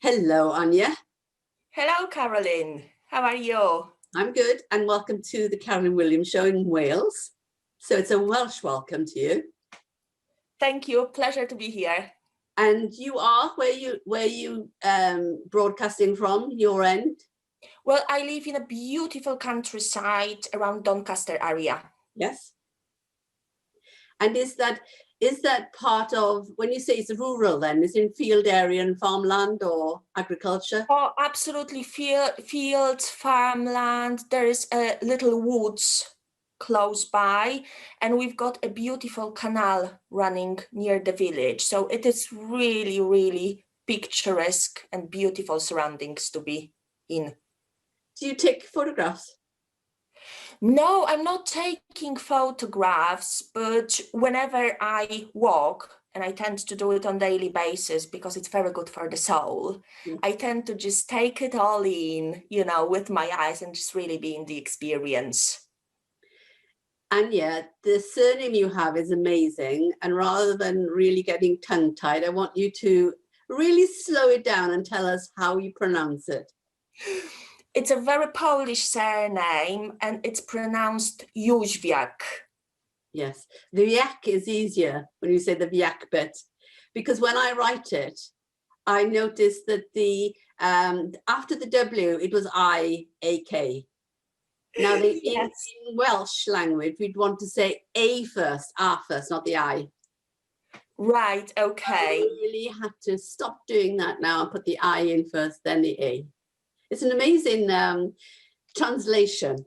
Hello, Ania. Hello, Carolyn. How are you? I'm good, and welcome to the Carolyn Williams Show in Wales. So it's a Welsh welcome to you. Thank you. Pleasure to be here. And you are where you broadcasting from? Your end? Well, I live in a beautiful countryside around Doncaster area. Yes. And is that part of, when you say it's rural, then is it in field area and farmland or agriculture? Oh, absolutely. Fields, farmland. There is a little woods close by, and we've got a beautiful canal running near the village. So it is really, really picturesque and beautiful surroundings to be in. Do you take photographs? No, I'm not taking photographs, but whenever I walk, and I tend to do it on a daily basis because it's very good for the soul, I tend to just take it all in, with my eyes and just really be in the experience. And yet, the surname you have is amazing. And rather than really getting tongue-tied, I want you to really slow it down and tell us how you pronounce it. It's a very Polish surname, and it's pronounced Jozwiak. Yes, the Wiak is easier when you say the Wiak bit, because when I write it, I noticed that the after the W, it was I-A-K. Now, Yes. in Welsh language, we'd want to say A first, not the I. Right, okay. I really had to stop doing that now and put the I in first, then the A. It's an amazing translation.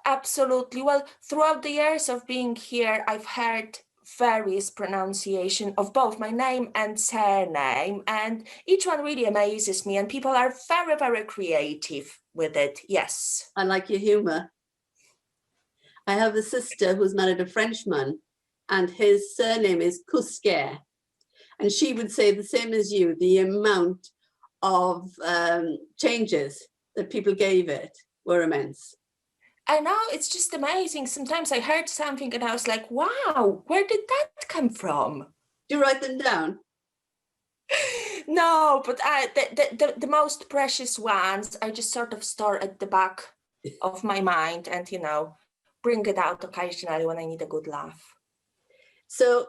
Absolutely. Well, throughout the years of being here, I've heard various pronunciation of both my name and surname, and each one really amazes me, and people are very, very creative with it. Yes. I like your humor. I have a sister who's married a Frenchman, and his surname is Cousquet. And she would say the same as you, the amount of changes that people gave it were immense. I know, it's just amazing. Sometimes I heard something and I was like, wow, where did that come from? Do you write them down? No, but the most precious ones I just sort of store at the back of my mind and, bring it out occasionally when I need a good laugh. So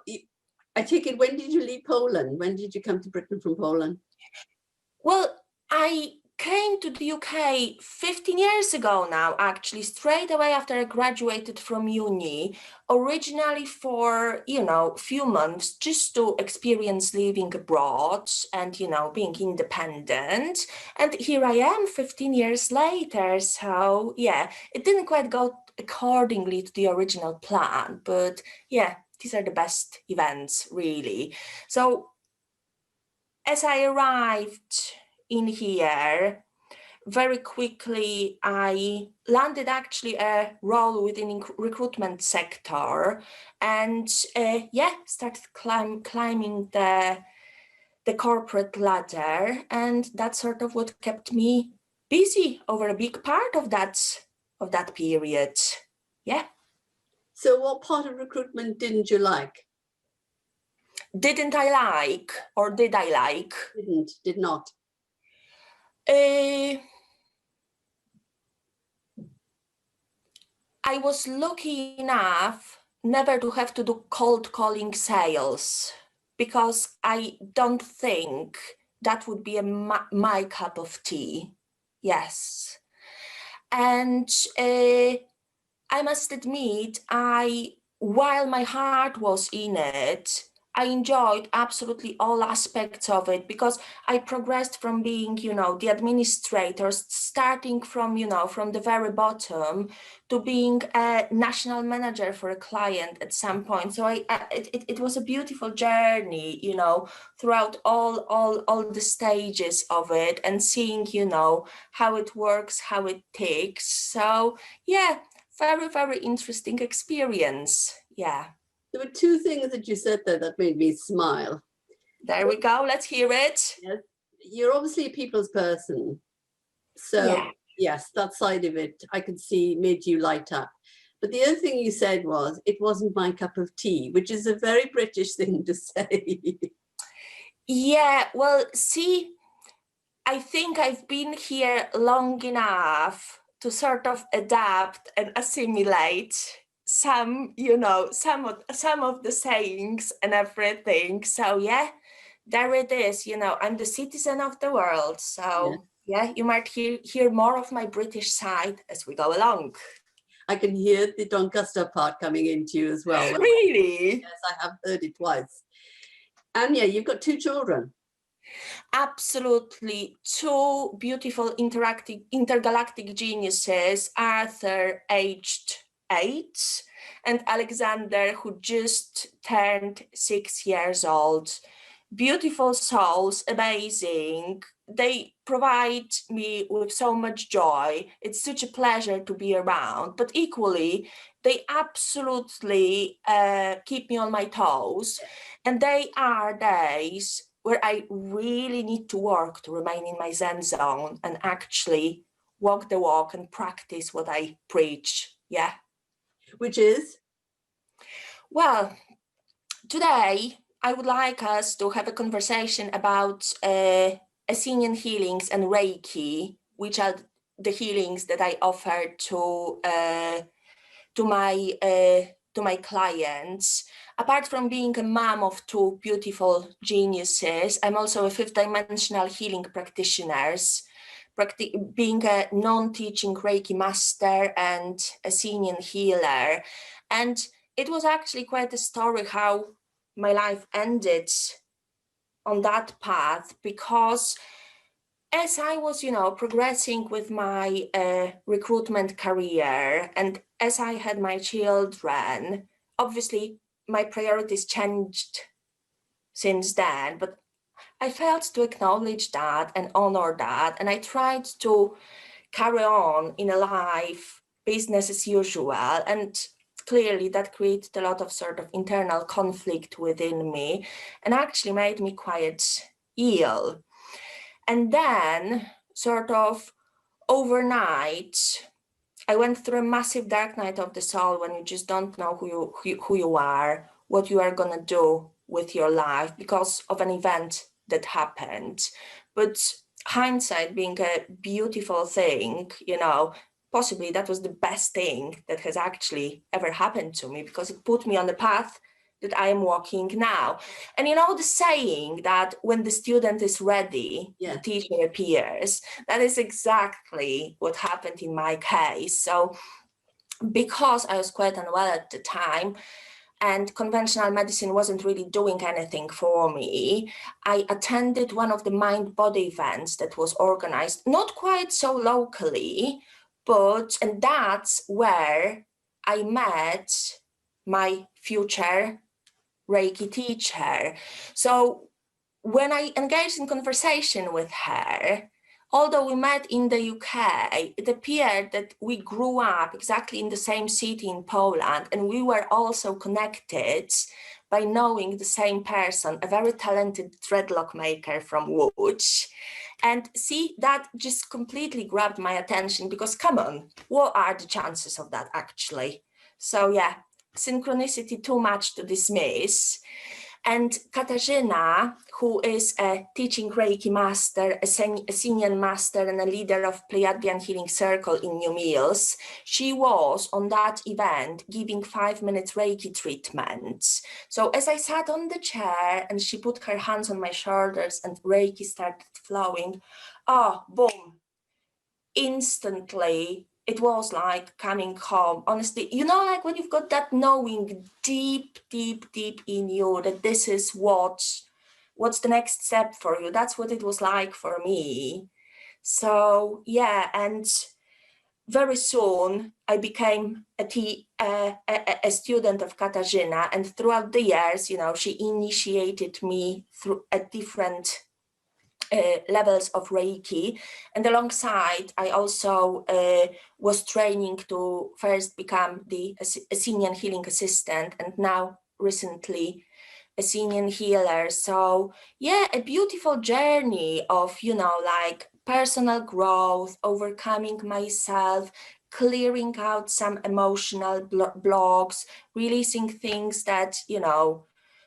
I take it, when did you leave Poland? When did you come to Britain from Poland? Well, I came to the UK 15 years ago now, actually, straight away after I graduated from uni, originally for, a few months, just to experience living abroad and, being independent. And here I am 15 years later. So yeah, it didn't quite go accordingly to the original plan, but yeah, these are the best events, really. So as I arrived in here, very quickly I landed actually a role within recruitment sector, and started climbing the corporate ladder, and that's sort of what kept me busy over a big part of that period. Yeah. So what part of recruitment didn't you like? Didn't I like, or did I like? Did not. I was lucky enough never to have to do cold calling sales, because I don't think that would be my cup of tea. Yes. And I must admit, while my heart was in it, I enjoyed absolutely all aspects of it, because I progressed from being, the administrator, starting from, from the very bottom, to being a national manager for a client at some point. So it was a beautiful journey, throughout all the stages of it, and seeing, how it works, how it ticks. So yeah, very, very interesting experience. Yeah. There were two things that you said there that made me smile. There we go. Let's hear it. Yes. You're obviously a people's person. So yes, that side of it I could see made you light up. But the other thing you said was, it wasn't my cup of tea, which is a very British thing to say. Yeah, well, see, I think I've been here long enough to sort of adapt and assimilate some, some of the sayings and everything. So yeah, there it is. I'm the citizen of the world. So yeah, you might hear more of my British side as we go along. I can hear the Doncaster part coming into you as well. Really? Yes, I have heard it twice. Ania, you've got 2 children. Absolutely. 2 beautiful intergalactic geniuses, Arthur, aged 8, and Alexander, who just turned 6 years old. Beautiful souls, amazing. They provide me with so much joy. It's such a pleasure to be around, but equally, they absolutely keep me on my toes. And they are days where I really need to work to remain in my Zen zone and actually walk the walk and practice what I preach. Yeah. Which is? Well, today I would like us to have a conversation about Essenian Healings and Reiki, which are the healings that I offer to my clients. Apart from being a mom of 2 beautiful geniuses, I'm also a 5th dimensional healing practitioner, being a non-teaching Reiki master and Essenian healer. And it was actually quite a story how my life ended on that path, because as I was, progressing with my recruitment career, and as I had my children, obviously my priorities changed since then, but I failed to acknowledge that and honor that. And I tried to carry on in a life, business as usual. And clearly that created a lot of sort of internal conflict within me and actually made me quite ill. And then sort of overnight, I went through a massive dark night of the soul when you just don't know who you are, what you are gonna do with your life because of an event that happened. But hindsight being a beautiful thing, possibly that was the best thing that has actually ever happened to me, because it put me on the path that I am walking now. And the saying that when the student is ready, the teacher appears, that is exactly what happened in my case. So because I was quite unwell at the time and conventional medicine wasn't really doing anything for me, I attended one of the mind-body events that was organized, not quite so locally, and that's where I met my future Reiki teacher. So when I engaged in conversation with her, although we met in the UK, it appeared that we grew up exactly in the same city in Poland, and we were also connected by knowing the same person, a very talented dreadlock maker from Łódź. And see, that just completely grabbed my attention, because come on, what are the chances of that actually? So yeah, synchronicity too much to dismiss. And Katarzyna, who is a teaching Reiki master, a Essenian master, and a leader of Pleiadian Healing Circle in New Mills, she was on that event giving 5-minute Reiki treatments. So as I sat on the chair and she put her hands on my shoulders and Reiki started flowing, boom, instantly, it was like coming home. Honestly, like when you've got that knowing deep, deep, deep in you that this is what's the next step for you. That's what it was like for me. So yeah, and very soon I became a student of Katarzyna, and throughout the years, she initiated me through a different levels of Reiki. And alongside, I also was training to first become the Essenian Healing Assistant, and now recently Essenian Healer. So yeah, a beautiful journey of, like personal growth, overcoming myself, clearing out some emotional blocks, releasing things that,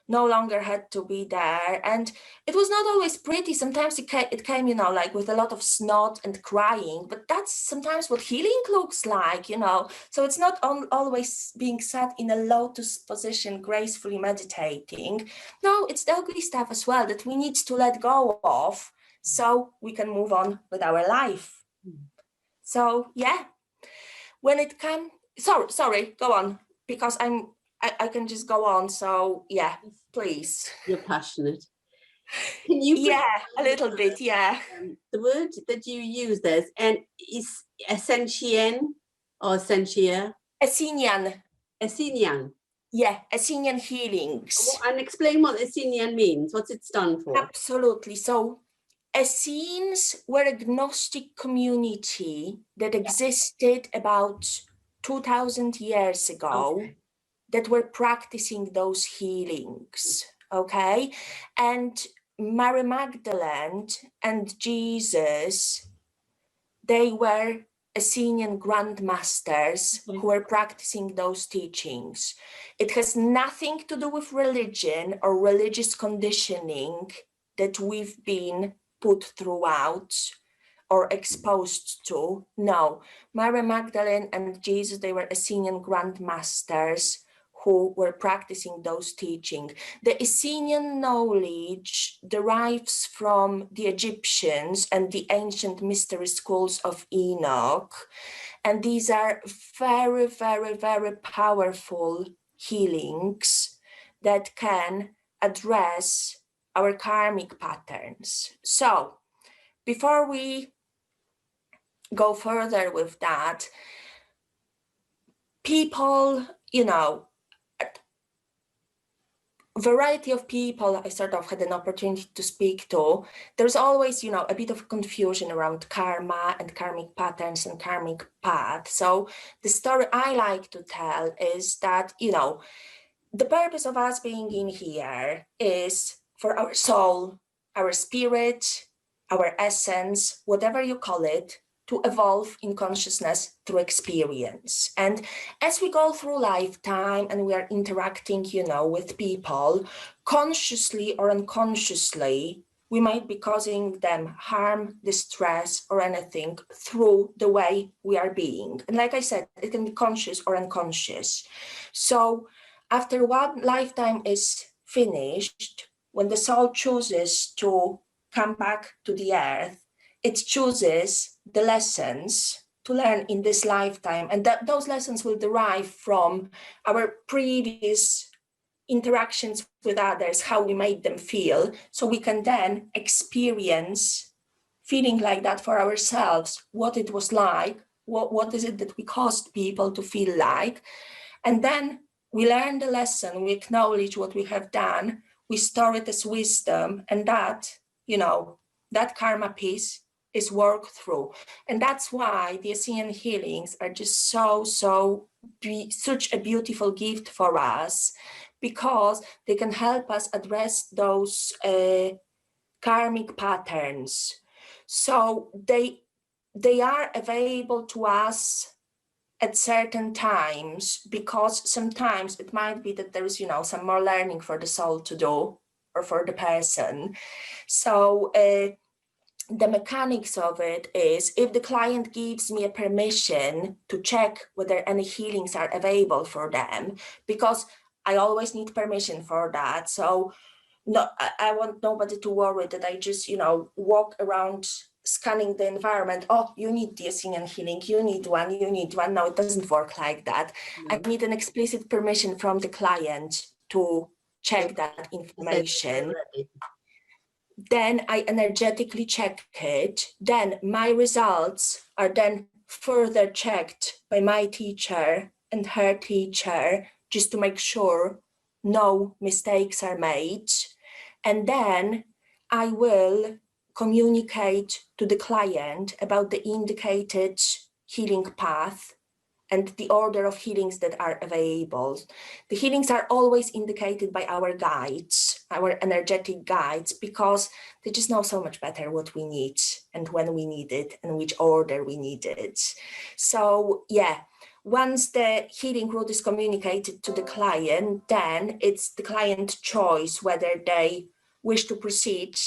no longer had to be there. And it was not always pretty. Sometimes it came, you know, like with a lot of snot and crying, but that's sometimes what healing looks like, you know. So it's not always being sat in a lotus position, gracefully meditating. No, it's the ugly stuff as well that we need to let go of so we can move on with our life. So yeah, when it comes, sorry, go on, because I can just go on. So yeah, please. You're passionate. Can you? Yeah, a little bit. Yeah. The word that you use there is Essenian or Essentia? Essenian. Essenian. Yeah, Essenian Healings. And explain what Essenian means. What's it stand for? Absolutely. So Essenes were a Gnostic community that existed about 2000 years ago that were practicing those healings, okay? And Mary Magdalene and Jesus, they were Essenian grandmasters who were practicing those teachings. It has nothing to do with religion or religious conditioning that we've been put throughout or exposed to. No, Mary Magdalene and Jesus, they were Essenian grandmasters who were practicing those teachings. The Essenian knowledge derives from the Egyptians and the ancient mystery schools of Enoch. And these are very, very, very powerful healings that can address our karmic patterns. So before we go further with that, people, you know, variety of people I sort of had an opportunity to speak to, there's always, you know, a bit of confusion around karma and karmic patterns and karmic path. So the story I like to tell is that, you know, the purpose of us being in here is for our soul, our spirit, our essence, whatever you call it, to evolve in consciousness through experience. And as we go through lifetime and we are interacting, you know, with people, consciously or unconsciously, we might be causing them harm, distress, or anything through the way we are being. And like I said, it can be conscious or unconscious. So after one lifetime is finished, when the soul chooses to come back to the earth, it chooses the lessons to learn in this lifetime, and that those lessons will derive from our previous interactions with others, how we made them feel, so we can then experience feeling like that for ourselves, what it was like, what is it that we caused people to feel like. And then we learn the lesson, we acknowledge what we have done, we store it as wisdom, and that, you know, that karma piece is worked through. And that's why the Essenian healings are just such a beautiful gift for us, because they can help us address those karmic patterns. So they are available to us at certain times, because sometimes it might be that there is, you know, some more learning for the soul to do or for the person. So the mechanics of it is, if the client gives me a permission to check whether any healings are available for them, because I always need permission for that. So no, I want nobody to worry that I just, you know, walk around scanning the environment. Oh, you need the Essenian healing, you need one. No, it doesn't work like that. I need an explicit permission from the client to check that information. Then I energetically check it. Then my results are then further checked by my teacher and her teacher, just to make sure no mistakes are made. And then I will communicate to the client about the indicated healing path and the order of healings that are available. The healings are always indicated by our guides, our energetic guides, because they just know so much better what we need and when we need it and which order we need it. So yeah, once the healing route is communicated to the client, then it's the client's choice whether they wish to proceed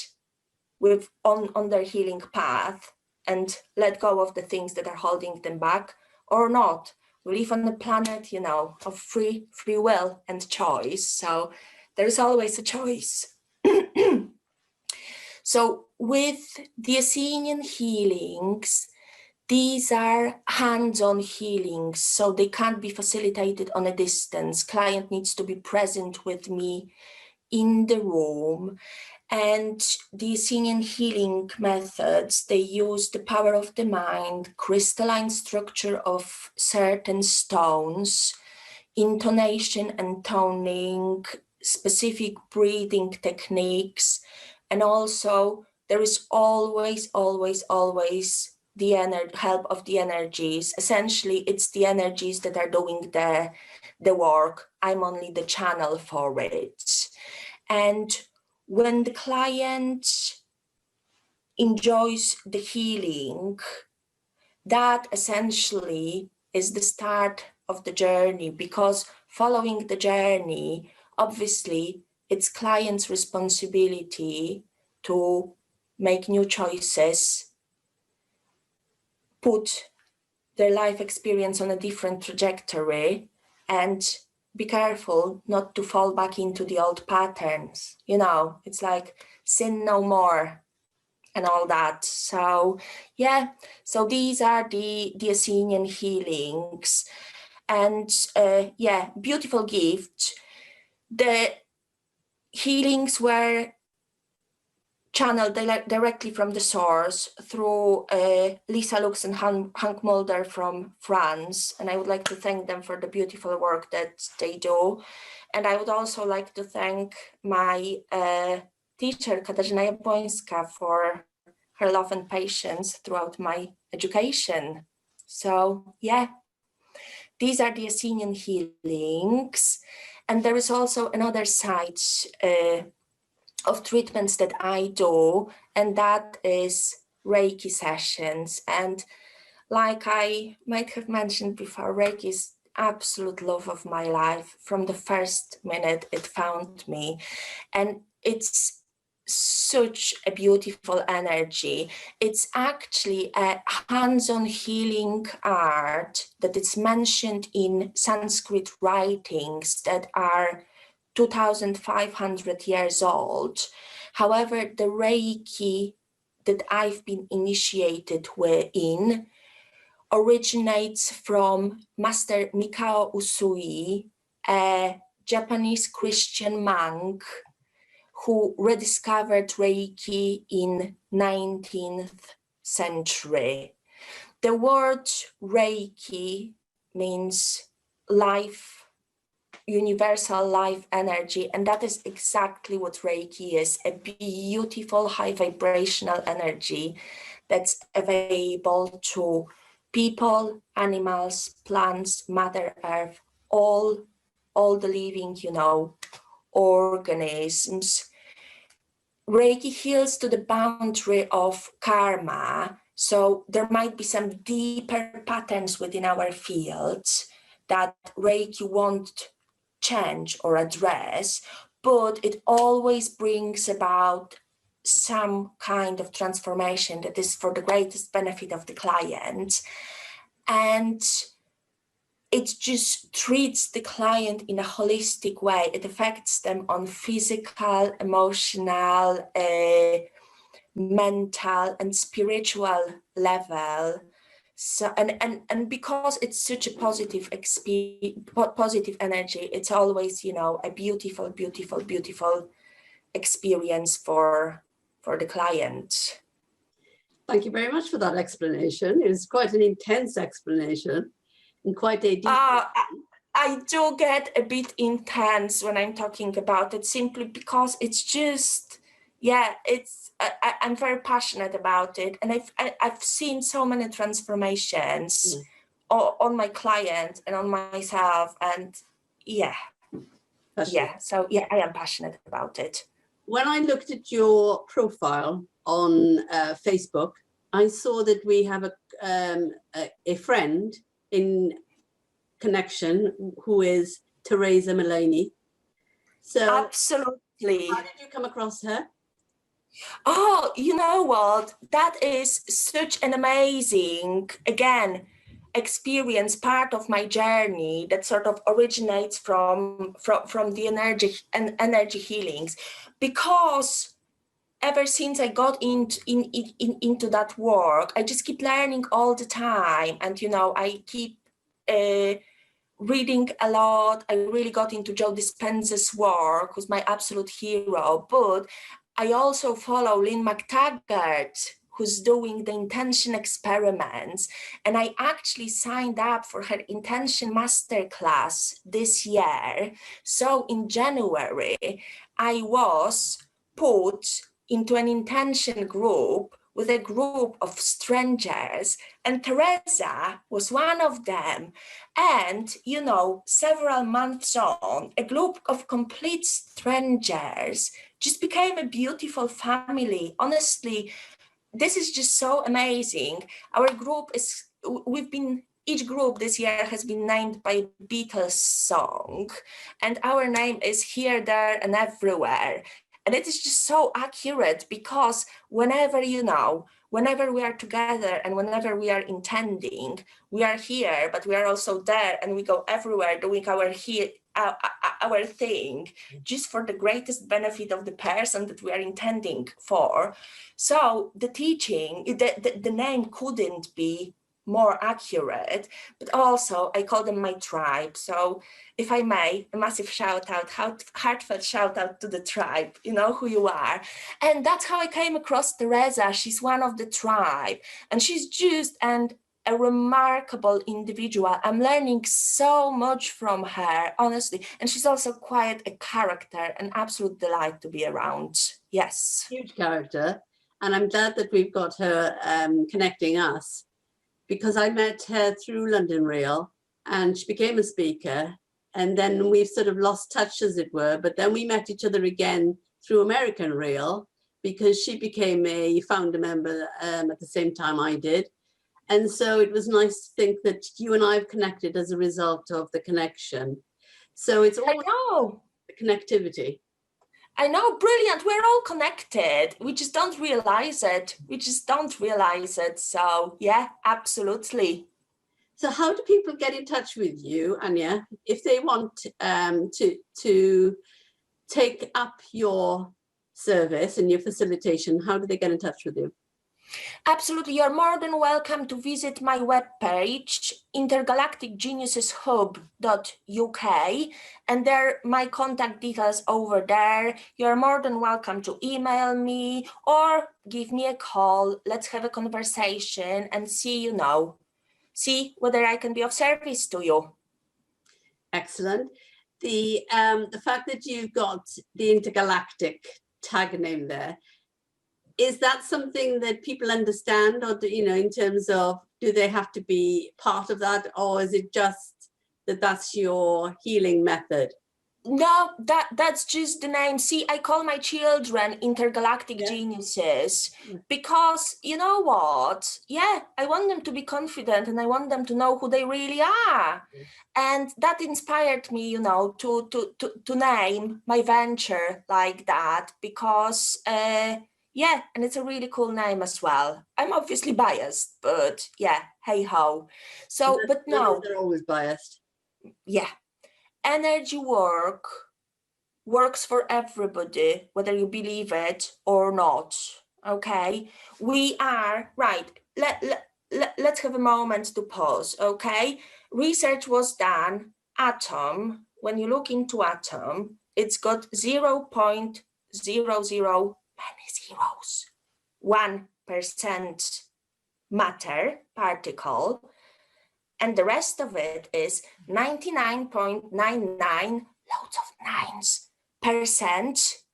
with on their healing path and let go of the things that are holding them back or not. We live on a planet, you know, of free will and choice. So there's always a choice. So with the Essenian healings, these are hands-on healings, so they can't be facilitated on a distance. Client needs to be present with me in the room. And the Essenian healing methods, they use the power of the mind, crystalline structure of certain stones, intonation and toning, specific breathing techniques, and also there is always the help of the energies. Essentially, it's the energies that are doing the work. I'm only the channel for it. And when the client enjoys the healing, that essentially is the start of the journey, because following the journey, obviously, it's client's responsibility to make new choices, put their life experience on a different trajectory, and be careful not to fall back into the old patterns. You know, it's like sin no more and all that. So yeah, so these are the Essenian healings. And yeah, beautiful gift. The healings were channeled directly from the source through Lisa Lux and Hank Mulder from France. And I would like to thank them for the beautiful work that they do. And I would also like to thank my teacher, Katarzyna Jabłońska, for her love and patience throughout my education. So yeah, these are the Essenian healings. And there is also another side of treatments that I do, and that is Reiki sessions. And like I might have mentioned before, Reiki is absolute love of my life. From the first minute it found me, and it's such a beautiful energy. It's actually a hands-on healing art that is mentioned in Sanskrit writings that are 2,500 years old. However, the Reiki that I've been initiated in originates from Master Mikao Usui, a Japanese Christian monk who rediscovered Reiki in 19th century. The word Reiki means life, universal life energy, and that is exactly what Reiki is, a beautiful high vibrational energy that's available to people, animals, plants, Mother Earth, all the living, you know, organisms. Reiki heals to the boundary of karma, so there might be some deeper patterns within our fields that Reiki won't change or address, but it always brings about some kind of transformation that is for the greatest benefit of the client. And it just treats the client in a holistic way. It affects them on physical, emotional, mental, and spiritual level. So and because it's such a positive energy, it's always, you know, a beautiful experience for the client. Thank you very much for that explanation. It was quite an intense explanation and quite a deep. I do get a bit intense when I'm talking about it, simply because it's just, yeah, it's I'm very passionate about it, and I've seen so many transformations on my client and on myself, and yeah, so yeah, I am passionate about it. When I looked at your profile on Facebook, I saw that we have a friend in connection, who is Teresa Mullaney. So Absolutely. how did you come across her? Oh, you know what? That is such an amazing, again, experience, part of my journey that sort of originates from the energy healings, because ever since I got into that work, I just keep learning all the time, and I keep reading a lot. I really got into Joe Dispenza's work, who's my absolute hero, but I also follow Lynn McTaggart, who's doing the intention experiments. And I actually signed up for her intention masterclass this year. So in January, I was put into an intention group with a group of strangers, and Teresa was one of them. And, several months on, a group of complete strangers just became a beautiful family. Honestly, this is just so amazing. Our group each group this year has been named by a Beatles song, and our name is Here, There, and Everywhere. And it is just so accurate, because whenever we are together and whenever we are intending, we are here, but we are also there, and we go everywhere doing our thing, just for the greatest benefit of the person that we are intending for. So the teaching, the name couldn't be more accurate, but also I call them my tribe. So if I may, a massive heartfelt shout out to the tribe, you know who you are. And that's how I came across Teresa. She's one of the tribe, and she's just a remarkable individual. I'm learning so much from her, honestly. And she's also quite a character, an absolute delight to be around. Yes. Huge character. And I'm glad that we've got her connecting us, because I met her through London Real, and she became a speaker. And then we've sort of lost touch, as it were. But then we met each other again through American Real, because she became a founder member at the same time I did. And so it was nice to think that you and I have connected as a result of the connection. So it's all the connectivity. I know, brilliant. We're all connected. We just don't realize it. So yeah, absolutely. So how do people get in touch with you, Ania, if they want to take up your service and your facilitation? How do they get in touch with you? Absolutely. You're more than welcome to visit my webpage, intergalacticgeniushub.uk, and there are my contact details over there. You're more than welcome to email me or give me a call. Let's have a conversation and see whether I can be of service to you. Excellent. The fact that you've got the intergalactic tag name there, is that something that people understand, or in terms of, do they have to be part of that, or is it just that that's your healing method? No, that's just the name. See, I call my children intergalactic geniuses, because you know what? Yeah, I want them to be confident, and I want them to know who they really are. And that inspired me, to name my venture like that, because yeah, and it's a really cool name as well. I'm obviously biased, but yeah, hey ho. So, but no, they're always biased. Yeah. Energy works for everybody, whether you believe it or not. Okay, we are right. Let's have a moment to pause. Okay, research was done. Atom, when you look into atom, it's got 0.00 many zeros, 1% matter particle, and the rest of it is 99.99 loads of nines %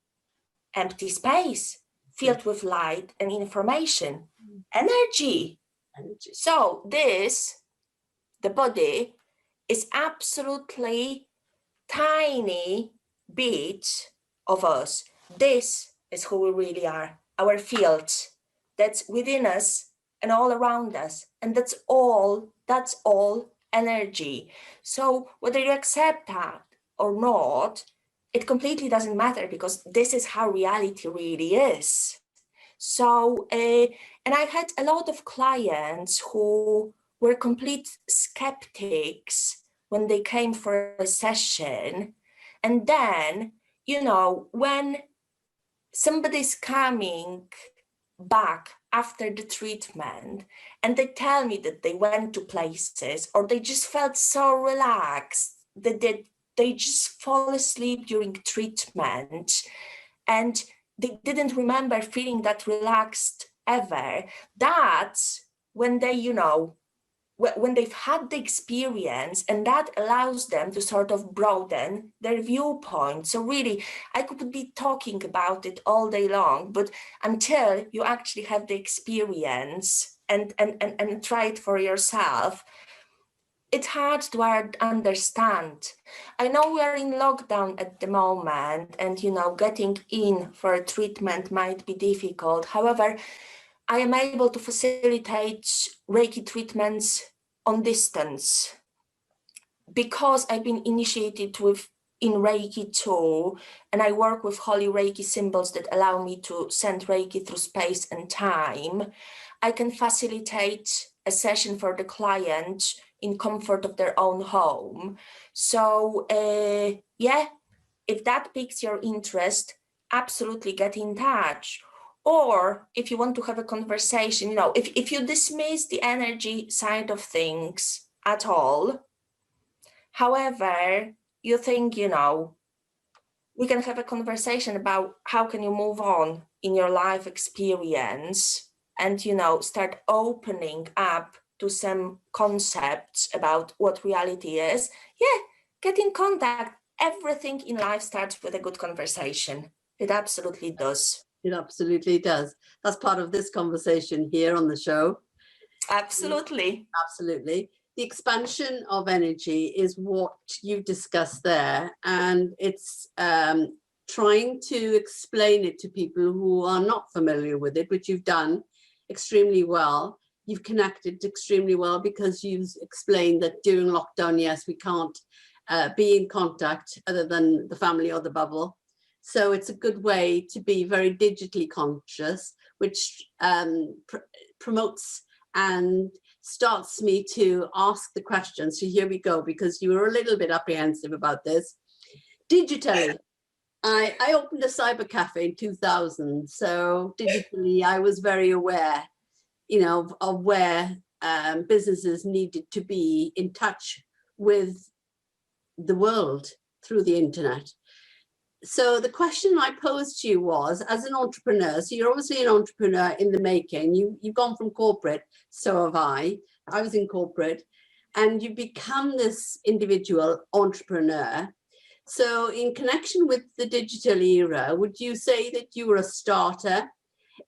empty space filled with light and information, energy. So the body is absolutely tiny bit of us. This is who we really are, our field that's within us and all around us. And that's all energy. So whether you accept that or not, it completely doesn't matter, because this is how reality really is. So, and I had a lot of clients who were complete skeptics when they came for a session. And then, you know, when somebody's coming back after the treatment and they tell me that they went to places or they just felt so relaxed that they just fall asleep during treatment and they didn't remember feeling that relaxed ever, that's when they, you know, when they've had the experience, and that allows them to sort of broaden their viewpoint. So really, I could be talking about it all day long, but until you actually have the experience and try it for yourself, it's hard to understand. I know we are in lockdown at the moment, and you know, getting in for a treatment might be difficult. However, I am able to facilitate Reiki treatments on distance because I've been initiated in Reiki too, and I work with holy Reiki symbols that allow me to send Reiki through space and time. I can facilitate a session for the client in comfort of their own home. So yeah, if that piques your interest, absolutely get in touch. Or if you want to have a conversation, you know, if you dismiss the energy side of things at all, however, you think, you know, we can have a conversation about how can you move on in your life experience and, you know, start opening up to some concepts about what reality is. Yeah, get in contact. Everything in life starts with a good conversation. It absolutely does. It absolutely does. That's part of this conversation here on the show. Absolutely. Absolutely. The expansion of energy is what you've discussed there, and it's trying to explain it to people who are not familiar with it, which you've done extremely well. You've connected extremely well because you've explained that during lockdown, yes, we can't be in contact other than the family or the bubble. So it's a good way to be very digitally conscious, which promotes and starts me to ask the question. So here we go, because you were a little bit apprehensive about this. Digitally, I opened a cyber cafe in 2000. So digitally, I was very aware, you know, of where businesses needed to be in touch with the world through the internet. So the question I posed to you was, as an entrepreneur, so you're obviously an entrepreneur in the making, you've gone from corporate, so have I was in corporate, and you become this individual entrepreneur. So in connection with the digital era, would you say that you were a starter,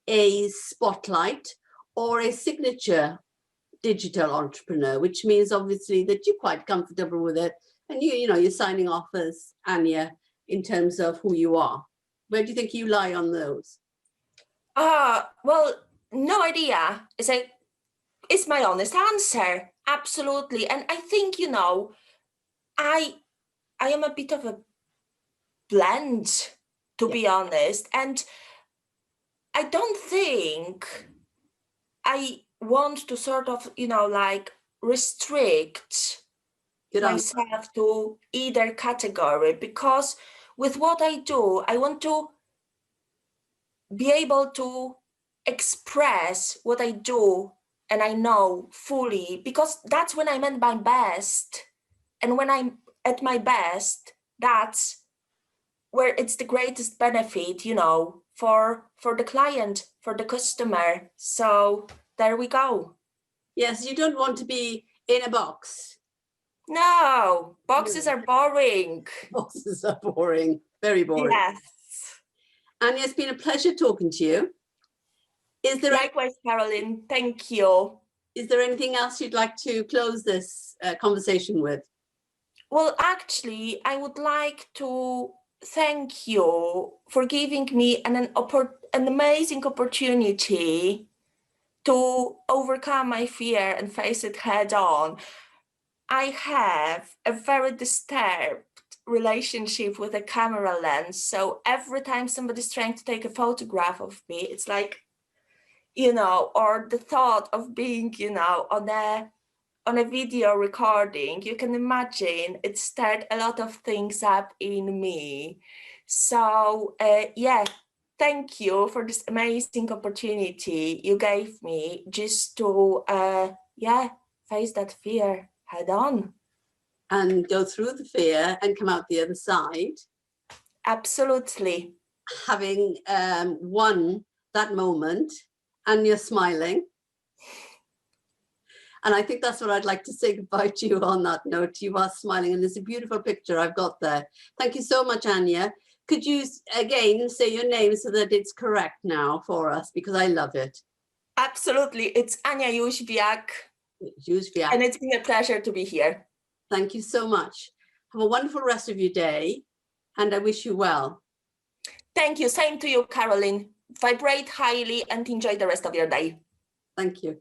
a spotlight, or a signature digital entrepreneur, which means obviously that you're quite comfortable with it, and you know, you're signing off as Ania in terms of who you are? Where do you think you lie on those? Well, no idea. It's my honest answer. Absolutely. And I think, you know, I am a bit of a blend, to be honest. And I don't think I want to sort of, you know, like restrict myself to either category, because with what I do, I want to be able to express what I do and I know fully, because that's when I'm at my best. And when I'm at my best, that's where it's the greatest benefit, you know, for the client, for the customer. So there we go. Yes, you don't want to be in a box. No, boxes are boring. Boxes are boring, very boring. Yes. Ania, it's been a pleasure talking to you. Is there Likewise, Carolyn, thank you. Is there anything else you'd like to close this conversation with? Well, actually, I would like to thank you for giving me an amazing opportunity to overcome my fear and face it head on. I have a very disturbed relationship with a camera lens. So every time somebody's trying to take a photograph of me, it's like, you know, or the thought of being, you know, on a video recording, you can imagine it stirred a lot of things up in me. So yeah, thank you for this amazing opportunity you gave me just to yeah, face that fear head on. And go through the fear and come out the other side. Absolutely. Having won that moment, and you're smiling. And I think that's what I'd like to say about you on that note. You are smiling, and there's a beautiful picture I've got there. Thank you so much, Ania. Could you again say your name so that it's correct now for us, because I love it. Absolutely. It's Ania Jozwiak. Jozwiak. And it's been a pleasure to be here. Thank you so much. Have a wonderful rest of your day, and I wish you well. Thank you. Same to you, Carolyn. Vibrate highly and enjoy the rest of your day. Thank you.